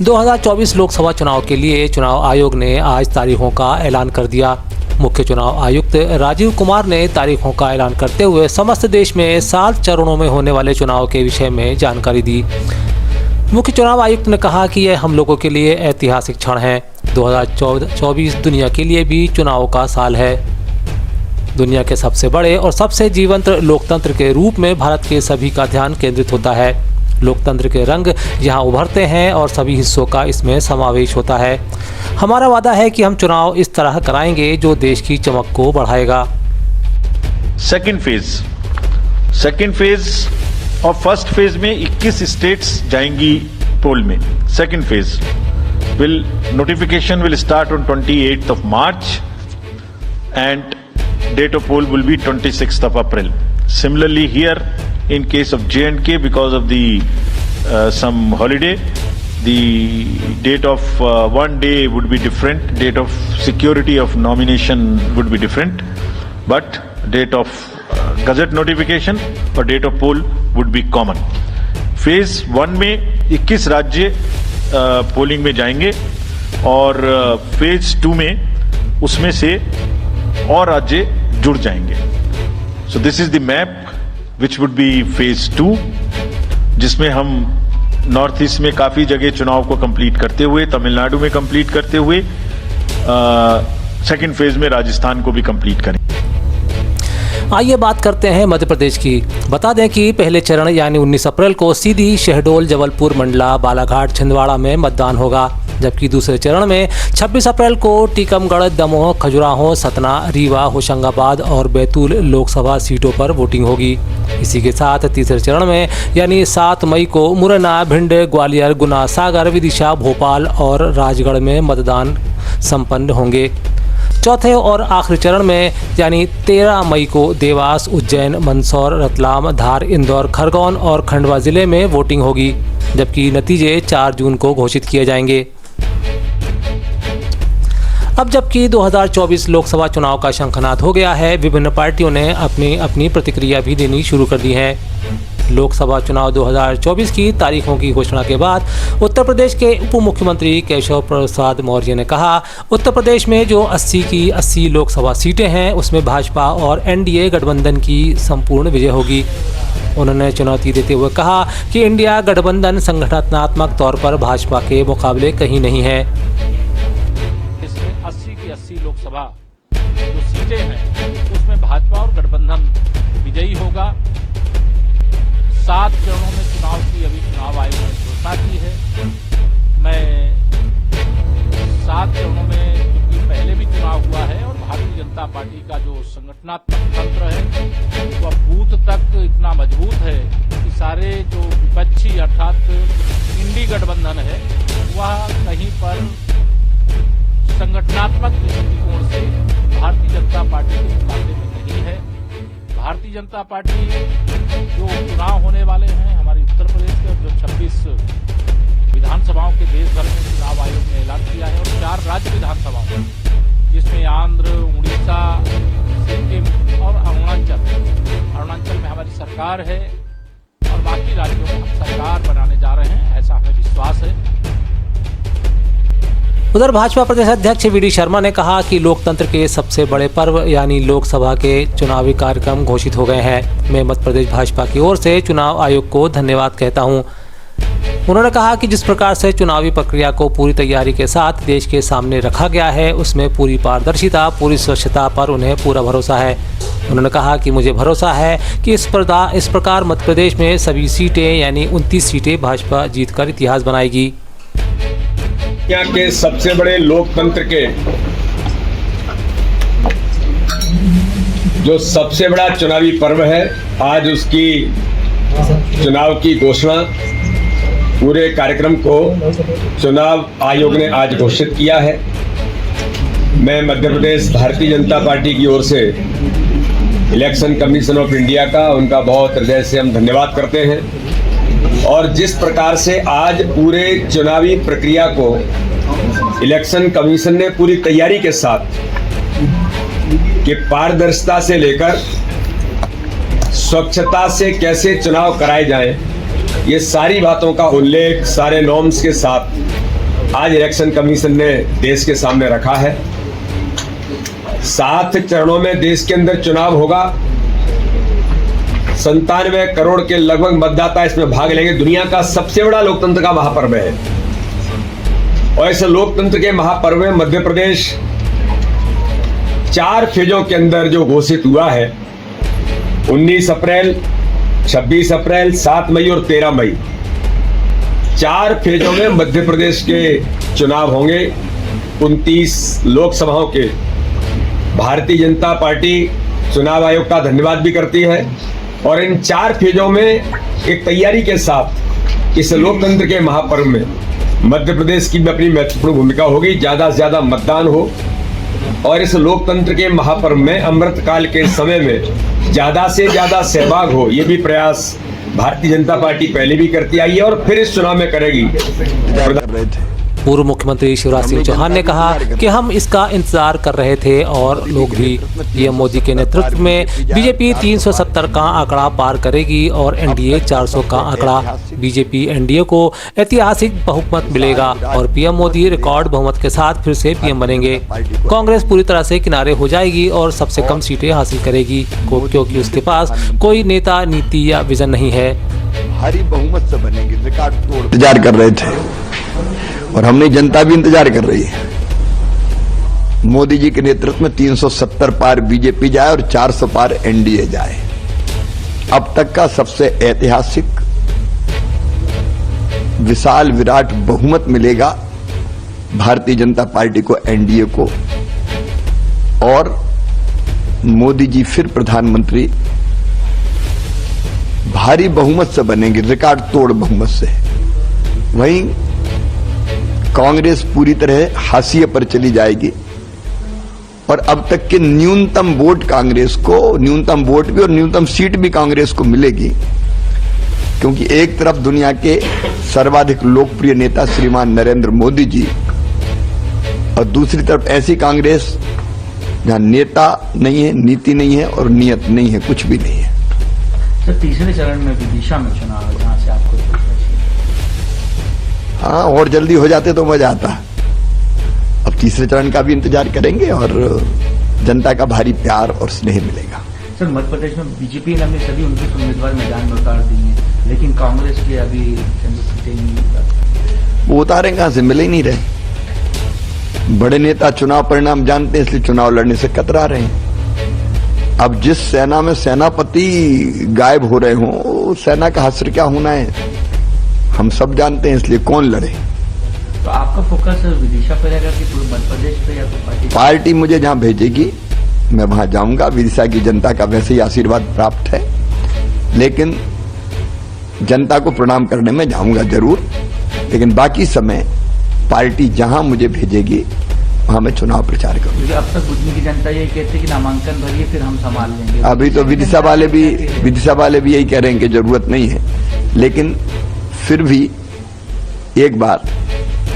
2024 लोकसभा चुनाव के लिए चुनाव आयोग ने आज तारीखों का ऐलान कर दिया। मुख्य चुनाव आयुक्त राजीव कुमार ने तारीखों का ऐलान करते हुए समस्त देश में 7 चरणों में होने वाले चुनाव के विषय में जानकारी दी। मुख्य चुनाव आयुक्त ने कहा कि यह हम लोगों के लिए ऐतिहासिक क्षण है। 2024 दुनिया के लिए भी चुनाव का साल है। दुनिया के सबसे बड़े और सबसे जीवंत लोकतंत्र के रूप में भारत के सभी का ध्यान केंद्रित होता है। लोकतंत्र के रंग यहाँ उभरते हैं और सभी हिस्सों का इसमें समावेश होता है। हमारा वादा है कि हम चुनाव इस तरह कराएंगे जो देश की चमक को बढ़ाएगा। सेकेंड फेज और फर्स्ट फेज में 21 स्टेट्स जाएंगी पोल में। Second phase notification will start on 28th of March and date of poll will be 26th of April. Similarly here in case of J&K, because of the some holiday, the date of one day would be different, date of security of nomination would be different, but date of gazette notification और date of poll would be common. Phase 1 में 21 राज्य polling में जाएंगे और phase 2 में उसमें से और राज्य जुड़ जाएंगे। So this is the map which would be phase 2, जिसमें हम नॉर्थ ईस्ट में काफी जगह चुनाव को कंप्लीट करते हुए, तमिलनाडु में कंप्लीट करते हुए सेकंड फेज में राजस्थान को भी कंप्लीट करें। आइए बात करते हैं मध्य प्रदेश की। बता दें कि पहले चरण यानी 19 अप्रैल को सीधी शहडोल, जबलपुर, मंडला, बालाघाट, छिंदवाड़ा में मतदान होगा, जबकि दूसरे चरण में 26 अप्रैल को टीकमगढ़, दमोह, खजुराहो, सतना, रीवा, होशंगाबाद और बैतूल लोकसभा सीटों पर वोटिंग होगी। इसी के साथ तीसरे चरण में यानी 7 मई को मुरैना, भिंड, ग्वालियर, गुना, सागर, विदिशा, भोपाल और राजगढ़ में मतदान संपन्न होंगे। चौथे और आखिरी चरण में यानी 13 मई को देवास, उज्जैन, मंदसौर, रतलाम, धार, इंदौर, खरगोन और खंडवा जिले में वोटिंग होगी, जबकि नतीजे 4 जून को घोषित किए जाएंगे। अब जबकि 2024 लोकसभा चुनाव का शंखनाद हो गया है, विभिन्न पार्टियों ने अपनी अपनी प्रतिक्रिया भी देनी शुरू कर दी है। लोकसभा चुनाव 2024 की तारीखों की घोषणा के बाद उत्तर प्रदेश के उप मुख्यमंत्री केशव प्रसाद मौर्य ने कहा, उत्तर प्रदेश में जो 80 की 80 लोकसभा सीटें हैं उसमें भाजपा और एनडीए गठबंधन की संपूर्ण विजय होगी। उन्होंने चुनौती देते हुए कहा कि इंडिया गठबंधन संगठनात्मक तौर पर भाजपा के मुकाबले कहीं नहीं है। इसमें 80 की 80 लोकसभा जो सीटें हैं उसमें भाजपा और गठबंधन विजयी होगा। 7 चरणों में चुनाव की अभी चुनाव आयोग ने घोषणा की है। मैं 7 चरणों में, क्योंकि पहले भी चुनाव हुआ है और भारतीय जनता पार्टी का जो संगठनात्मक तंत्र है वह बूथ तक इतना मजबूत है कि सारे जो विपक्षी अर्थात इंडी गठबंधन है वह कहीं पर संगठनात्मक दृष्टिकोण से भारतीय जनता पार्टी के मुकाबले में नहीं है। भारतीय जनता पार्टी जो चुनाव होने वाले हैं हमारे उत्तर प्रदेश के, जो 26 विधानसभाओं के देश भर में चुनाव आयोग ने ऐलान किया है और 4 राज्य विधानसभाओं जिसमें आंध्र, उड़ीसा, सिक्किम और अरुणाचल में हमारी सरकार है और बाकी राज्यों में हम सरकार बनाने जा रहे हैं, ऐसा हमें विश्वास है। उधर भाजपा प्रदेश अध्यक्ष वी.डी. शर्मा ने कहा कि लोकतंत्र के सबसे बड़े पर्व यानी लोकसभा के चुनावी कार्यक्रम घोषित हो गए हैं। मैं मध्य प्रदेश भाजपा की ओर से चुनाव आयोग को धन्यवाद कहता हूं। उन्होंने कहा कि जिस प्रकार से चुनावी प्रक्रिया को पूरी तैयारी के साथ देश के सामने रखा गया है उसमें पूरी पारदर्शिता, पूरी स्वच्छता पर उन्हें पूरा भरोसा है। उन्होंने कहा कि मुझे भरोसा है कि इस प्रकार मध्य प्रदेश में सभी सीटें यानी 29 सीटें भाजपा जीतकर इतिहास बनाएगी। दुनिया के सबसे बड़े लोकतंत्र के जो सबसे बड़ा चुनावी पर्व है, आज उसकी चुनाव की घोषणा पूरे कार्यक्रम को चुनाव आयोग ने आज घोषित किया है। मैं मध्य प्रदेश भारतीय जनता पार्टी की ओर से इलेक्शन कमीशन ऑफ इंडिया का उनका बहुत हृदय से हम धन्यवाद करते हैं। और जिस प्रकार से आज पूरे चुनावी प्रक्रिया को इलेक्शन कमीशन ने पूरी तैयारी के साथ कि पारदर्शिता से लेकर स्वच्छता से कैसे चुनाव कराए जाएं, ये सारी बातों का उल्लेख सारे नॉर्म्स के साथ आज इलेक्शन कमीशन ने देश के सामने रखा है। 7 चरणों में देश के अंदर चुनाव होगा। 97 करोड़ के लगभग मतदाता इसमें भाग लेंगे। दुनिया का सबसे बड़ा लोकतंत्र का महापर्व है और इस लोकतंत्र के महापर्व में मध्य प्रदेश 4 फेजों के अंदर जो घोषित हुआ है, 19 अप्रैल, 26 अप्रैल, 7 मई और 13 मई, 4 फेजों में मध्य प्रदेश के चुनाव होंगे। 29 लोकसभाओं के। भारतीय जनता पार्टी चुनाव आयोग का धन्यवाद भी करती है और इन 4 फेजों में एक तैयारी के साथ इस लोकतंत्र के महापर्व में मध्य प्रदेश की भी अपनी महत्वपूर्ण भूमिका होगी। ज्यादा से ज्यादा मतदान हो और इस लोकतंत्र के महापर्व में अमृतकाल के समय में ज्यादा से ज्यादा सहभाग हो, ये भी प्रयास भारतीय जनता पार्टी पहले भी करती आई है और फिर इस चुनाव में करेगी। पूर्व मुख्यमंत्री शिवराज सिंह चौहान ने कहा कि हम इसका इंतजार कर रहे थे और लोग भी। पीएम मोदी के नेतृत्व में बीजेपी 370 का आंकड़ा पार करेगी और एनडीए 400 का आंकड़ा। बीजेपी एनडीए को ऐतिहासिक बहुमत मिलेगा और पीएम मोदी रिकॉर्ड बहुमत के साथ फिर से पीएम बनेंगे। कांग्रेस पूरी तरह से किनारे हो जाएगी और सबसे कम सीटें हासिल करेगी क्योंकि उसके पास कोई नेता, नीति या विजन नहीं है। भारी बहुमत से बनेंगे, रिकॉर्ड तोड़ इंतजार कर रहे थे और हमने जनता भी इंतजार कर रही है। मोदी जी के नेतृत्व में 370 पार बीजेपी जाए और 400 पार एनडीए जाए। अब तक का सबसे ऐतिहासिक विशाल विराट बहुमत मिलेगा भारतीय जनता पार्टी को, एनडीए को, और मोदी जी फिर प्रधानमंत्री भारी बहुमत से बनेंगे, रिकॉर्ड तोड़ बहुमत से। वहीं कांग्रेस पूरी तरह हाशिए पर चली जाएगी और अब तक के न्यूनतम वोट कांग्रेस को, न्यूनतम वोट भी और न्यूनतम सीट भी कांग्रेस को मिलेगी, क्योंकि एक तरफ दुनिया के सर्वाधिक लोकप्रिय नेता श्रीमान नरेंद्र मोदी जी और दूसरी तरफ ऐसी कांग्रेस जहां नेता नहीं है, नीति नहीं है और नियत नहीं है, कुछ भी नहीं है। सर, तीसरे चरण में विदिशा में चुनाव है, जहां से आपको हाँ, और जल्दी हो जाते तो मजा आता। अब तीसरे चरण का भी इंतजार करेंगे और जनता का भारी प्यार और स्नेह मिलेगा। सर, मध्य प्रदेश में बीजेपी ने अपने सभी 29 उम्मीदवार मैदान में उतार दिए हैं, लेकिन कांग्रेस के अभी सीटें नहीं उतार। वो उतारे कहां से, मिले ही नहीं रहे। बड़े नेता चुनाव परिणाम जानते हैं, इसलिए चुनाव लड़ने से कतरा रहे हैं। अब जिस सेना में सेनापति गायब हो रहे हों, सेना का हश्र क्या होना है हम सब जानते हैं, इसलिए कौन लड़े। तो आपका फोकस विदिशा पर रहेगा कि पूरे मध्य प्रदेश पे या तो पार्टी मुझे जहां भेजेगी मैं वहां जाऊंगा। विदिशा की जनता का वैसे ही आशीर्वाद प्राप्त है, लेकिन जनता को प्रणाम करने में जाऊंगा जरूर, लेकिन बाकी समय पार्टी जहां मुझे भेजेगी वहां मैं चुनाव प्रचार करूंगा। अब तक बुधनी की जनता यही कहती है कि नामांकन भरिए फिर हम संभाल लेंगे। अभी तो विदिशा वाले भी यही कह रहे हैं कि जरूरत नहीं है, लेकिन फिर भी एक बार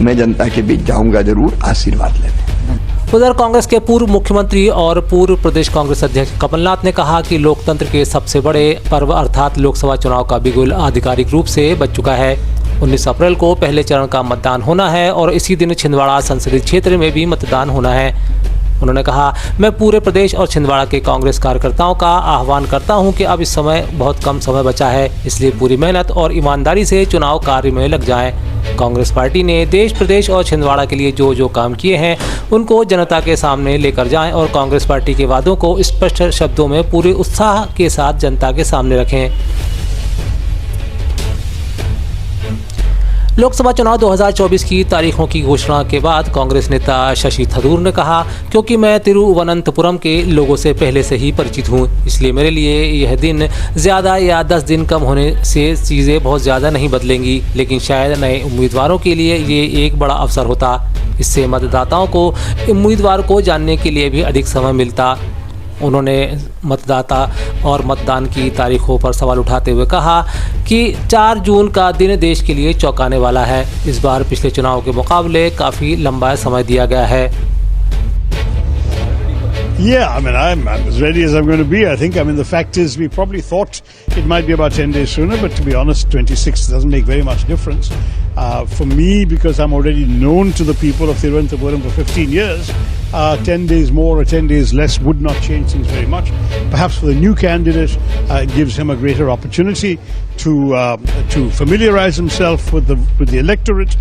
मैं जनता के बीच जाऊंगा जरूर आशीर्वाद लेने। उधर कांग्रेस के पूर्व मुख्यमंत्री और पूर्व प्रदेश कांग्रेस अध्यक्ष कमलनाथ ने कहा कि लोकतंत्र के सबसे बड़े पर्व अर्थात लोकसभा चुनाव का बिगुल आधिकारिक रूप से बज चुका है। 19 अप्रैल को पहले चरण का मतदान होना है और इसी दिन छिंदवाड़ा संसदीय क्षेत्र में भी मतदान होना है। उन्होंने कहा, मैं पूरे प्रदेश और छिंदवाड़ा के कांग्रेस कार्यकर्ताओं का आह्वान करता हूं कि अब इस समय बहुत कम समय बचा है, इसलिए पूरी मेहनत और ईमानदारी से चुनाव कार्य में लग जाएं। कांग्रेस पार्टी ने देश, प्रदेश और छिंदवाड़ा के लिए जो जो काम किए हैं उनको जनता के सामने लेकर जाएं और कांग्रेस पार्टी के वादों को स्पष्ट शब्दों में पूरे उत्साह के साथ जनता के सामने रखें। लोकसभा चुनाव 2024 की तारीखों की घोषणा के बाद कांग्रेस नेता शशि थरूर ने कहा, क्योंकि मैं तिरुवनंतपुरम के लोगों से पहले से ही परिचित हूं, इसलिए मेरे लिए यह दिन ज़्यादा या 10 दिन कम होने से चीज़ें बहुत ज़्यादा नहीं बदलेंगी, लेकिन शायद नए उम्मीदवारों के लिए ये एक बड़ा अवसर होता। इससे मतदाताओं को उम्मीदवार को जानने के लिए भी अधिक समय मिलता। उन्होंने मतदाता और मतदान की तारीखों पर सवाल उठाते हुए कहा कि 4 जून का दिन देश के लिए चौंकाने वाला है। इस बार पिछले चुनाव के मुकाबले काफ़ी लंबा समय दिया गया है। Yeah, I mean, I'm as ready as I'm going to be, I think. I mean, the fact is, we probably thought it might be about 10 days sooner, but to be honest, 26 doesn't make very much difference. For me, because I'm already known to the people of Thiruvananthapuram for 15 years, 10 days more or 10 days less would not change things very much. Perhaps for the new candidate, it gives him a greater opportunity to familiarize himself with the electorate.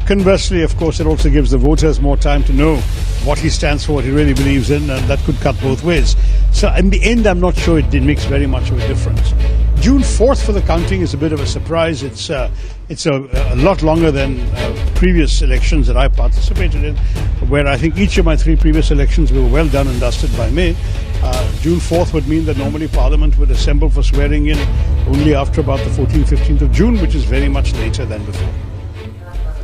Conversely, of course, it also gives the voters more time to know what he stands for, what he really believes in, and that could cut both ways. So in the end, I'm not sure it makes very much of a difference. June 4th for the counting is a bit of a surprise. It's a lot longer than previous elections that I participated in, where I think each of my 3 previous elections were well done and dusted by May. June 4th would mean that normally Parliament would assemble for swearing in only after about the 14th, 15th of June, which is very much later than before.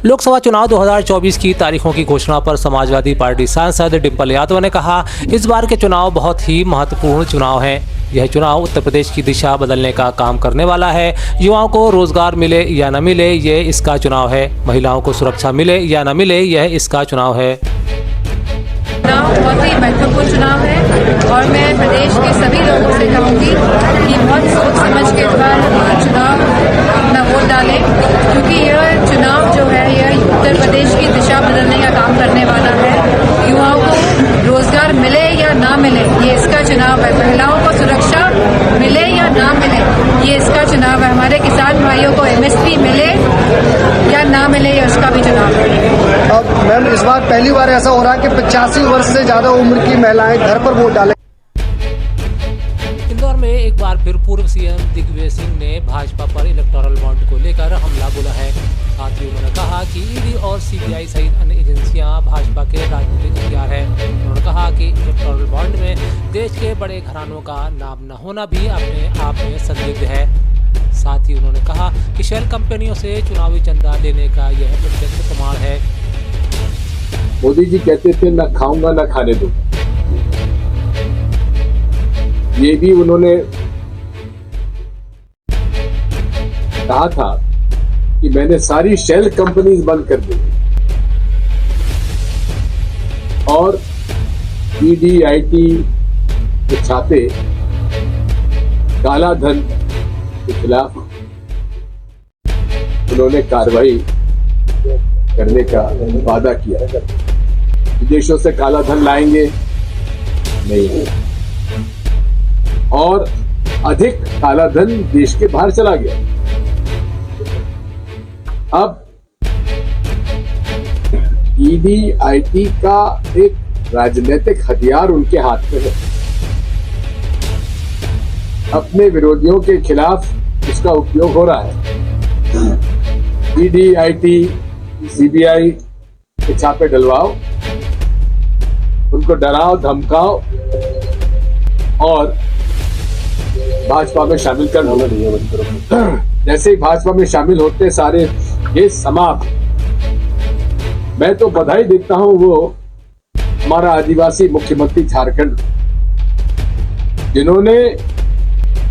Lok Sabha चुनाव 2024 की तारीखों की घोषणा पर Samajwadi party सांसद डिंपल यादव ने कहा, इस बार के चुनाव बहुत ही महत्वपूर्ण चुनाव हैं। यह चुनाव उत्तर प्रदेश की दिशा बदलने का काम करने वाला है। युवाओं को रोजगार मिले या न मिले, ये इसका चुनाव है। महिलाओं को सुरक्षा मिले या न मिले, यह इसका चुनाव है। चुनाव बहुत ही महत्वपूर्ण चुनाव है और मैं प्रदेश के सभी लोगों से कहूँगी कि बहुत सोच समझ के चुनाव अपना वोट डालें, क्योंकि यह चुनाव जो है यह उत्तर प्रदेश की दिशा बदलने का काम करने वाला है। युवाओं को रोजगार मिले या ना मिले, ये इसका चुनाव है। महिलाओं को सुरक्षा मिले या ना मिले, ये इसका चुनाव है। हमारे किसान भाइयों को MSP मिले या ना मिले, ये उसका भी चुनाव है। अब मैम, इस बार पहली बार ऐसा हो रहा है कि 85 वर्ष से ज्यादा उम्र की महिलाएं घर पर वोट डालें। इंदौर में एक बार फिर पूर्व CM दिग्विजय सिंह ने भाजपा पर इलेक्टोरल बॉन्ड को लेकर हमला बोला है। साथ ही उन्होंने कहा कि ED और CBI सहित अन्य एजेंसियां भाजपा के राजनीतिक हथियार हैं। उन्होंने कहा कि इलेक्टोरल बॉन्ड में देश के बड़े घरानों का नाम न होना भी अपने आप में संदिग्ध है। साथ ही उन्होंने कहा कि शेल कंपनियों से चुनावी चंदा लेने का यह प्रत्यक्ष प्रमाण है। मोदी जी कहते थे न खाऊंगा न खाने दूंगा, ये भी उन्होंने कहा था कि मैंने सारी शेल कंपनीज बंद कर दी और ED IT के छापे काला धन के खिलाफ उन्होंने कार्रवाई करने का वादा किया। विदेशों से काला धन लाएंगे नहीं, और अधिक काला धन देश के बाहर चला गया। अब ED IT का एक राजनीतिक हथियार उनके हाथ में है। अपने विरोधियों के खिलाफ इसका उपयोग हो रहा है। ED IT CBI के छापे डलवाओ, उनको डराओ धमकाओ और भाजपा में शामिल कर लो। जैसे ही भाजपा में शामिल होते सारे ये समाप्त। मैं तो बधाई देता हूं वो हमारा आदिवासी मुख्यमंत्री झारखंड, जिन्होंने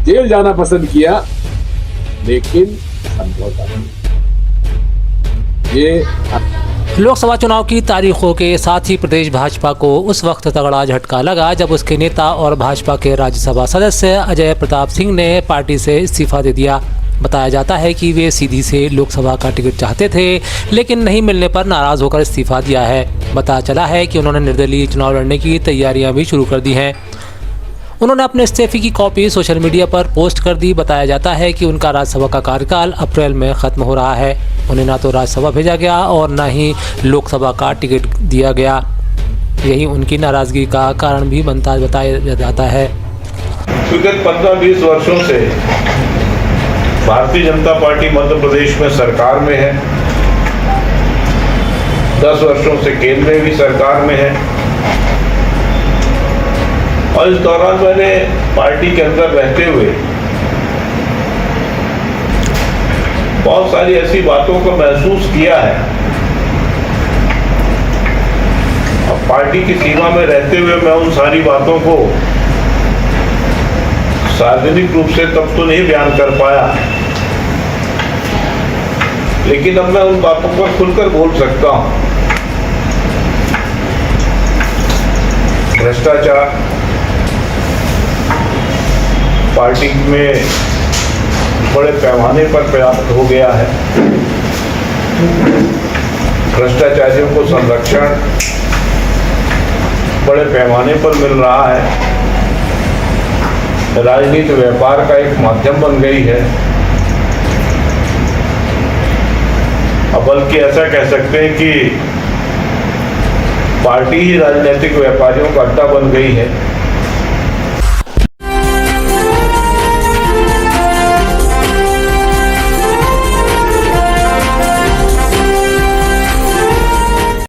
जेल जाना पसंद किया लेकिन समझौता नहीं। ये लोकसभा चुनाव की तारीखों के साथ ही प्रदेश भाजपा को उस वक्त तगड़ा झटका लगा जब उसके नेता और भाजपा के राज्यसभा सदस्य अजय प्रताप सिंह ने पार्टी से इस्तीफा दे दिया। बताया जाता है कि वे सीधी से लोकसभा का टिकट चाहते थे, लेकिन नहीं मिलने पर नाराज होकर इस्तीफा दिया है। पता चला है कि उन्होंने निर्दलीय चुनाव लड़ने की तैयारियां भी शुरू कर दी हैं। उन्होंने अपने इस्तीफे की कॉपी सोशल मीडिया पर पोस्ट कर दी। बताया जाता है कि उनका राज्यसभा का कार्यकाल अप्रैल में ख़त्म हो रहा है। उन्हें ना तो राज्यसभा भेजा गया और न ही लोकसभा का टिकट दिया गया। यही उनकी नाराज़गी का कारण भी बताया जाता है। विगत 15-20 वर्षों से भारतीय जनता पार्टी मध्य प्रदेश में सरकार में है, 10 वर्षों से केंद्र में भी सरकार में है, और इस दौरान मैंने पार्टी के अंदर रहते हुए बहुत सारी ऐसी बातों को महसूस किया है। अब पार्टी की सीमा में रहते हुए मैं उन सारी बातों को सार्वजनिक रूप से तब तो नहीं बयान कर पाया, लेकिन अब मैं उन बातों पर खुलकर बोल सकता हूं। भ्रष्टाचार पार्टी में बड़े पैमाने पर पर्याप्त हो गया है। भ्रष्टाचारियों को संरक्षण बड़े पैमाने पर मिल रहा है। राजनीति व्यापार का एक माध्यम बन गई है। अब बल्कि ऐसा कह सकते हैं कि पार्टी ही राजनीतिक व्यापारियों का अड्डा बन गई है।